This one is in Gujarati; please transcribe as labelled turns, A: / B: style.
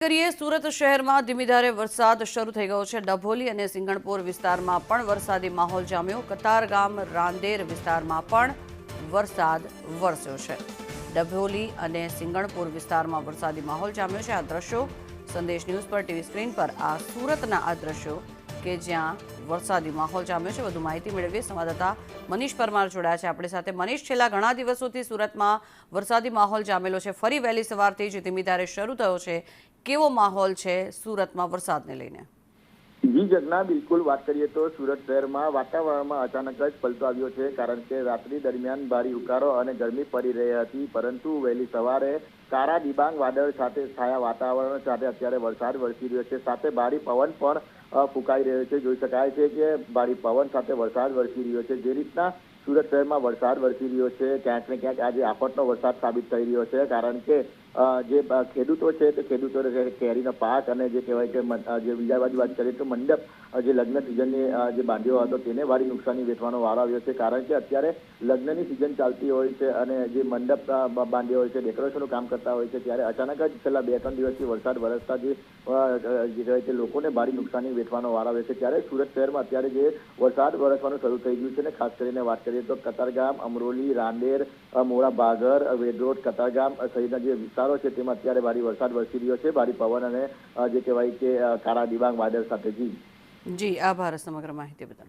A: કરીએ સુરત શહેરમાં ધીમી ધારે વરસાદ શરૂ થઈ ગયો છે। ડભોલી અને સિંગણપુર વિસ્તારમાં પણ વરસાદી માહોલ જામ્યો। કતારગામ રાંદેર વિસ્તારમાં પણ વરસાદ વરસ્યો છે। ડભોલી અને સિંગણપુર વિસ્તારમાં વરસાદી માહોલ જામ્યો છે। આ દ્રશ્યો સંદેશ ન્યૂઝ પર ટીવી સ્ક્રીન પર આ સુરતના આ દ્રશ્યો કે જ્યાં વરસાદી માહોલ જામ્યો છે। વધુ માહિતી મેળવીએ સંવાદદાતા મનીષ પરમાર જોડાયા છે આપણી સાથે। મનીષ, છેલ્લા ઘણા દિવસોથી સુરતમાં વરસાદી માહોલ જામેલો છે, ફરી વહેલી સવારથી જ ધીમી ધારે શરૂ થયો છે। કેવો માહોલ છે સુરતમાં વરસાદને લઈને?
B: જી જગના, બિલકુલ વાત કરીએ તો સુરત શહેરમાં વાતાવરણમાં અચાનક જ પલટો આવ્યો છે, કારણ કે રાત્રિ દરમિયાન ભારે ઉકાળો અને ગરમી પડી રહી હતી, પરંતુ વહેલી સવારે કાળા ડિબાંગ વાદળ સાથે છાયા વાતાવરણ સાથે અત્યારે વરસાદ વરસી રહ્યો છે। સાથે ભારે પવન પણ ફૂંકાઈ રહ્યો છે। જોઈ શકાય છે કે ભારે પવન સાથે વરસાદ વરસી રહ્યો છે। જે રીતના સુરત શહેરમાં વરસાદ વરસી રહ્યો છે, ક્યાંક ને ક્યાંક આજે આફતનો વરસાદ સાબિત થઈ રહ્યો છે, કારણ કે જે ખેડૂતો છે તે ખેડૂતો કેરીનો પાક અને જે કહેવાય કે જે બીજા બાજુ વાત કરીએ તો મંડપ જે લગ્ન સિઝનની જે બાંધ્યો હતો તેને ભારે નુકસાની વેઠવાનો વારો આવ્યો છે, કારણ કે અત્યારે લગ્નની સિઝન ચાલતી હોય છે અને જે મંડપ બાંધ્યો હોય છે, ડેકોરેશનનું કામ કરતા હોય છે, ત્યારે અચાનક જ છેલ્લા 2-3 દિવસથી વરસાદ વરસતા જે કહેવાય કે લોકોને ભારે નુકસાની વેઠવાનો વારો આવ્યો છે। ત્યારે સુરત શહેરમાં અત્યારે જે વરસાદ વરસવાનું શરૂ થઈ ગયું છે ને ખાસ કરીને વાત કરીએ તો કતારગામ, અમરોલી, રાંદેર, મોડા ભાગર, વેડરોડ, કતારગામ સહિતના જે વિસ્તારો છે તેમાં અત્યારે ભારે વરસાદ વરસી રહ્યો છે, ભારે પવન અને જે કહેવાય કે કાળા ડિબાંગ વાદળ સાથે।
A: જી, આભાર સમગ્ર માહિતી બદલ।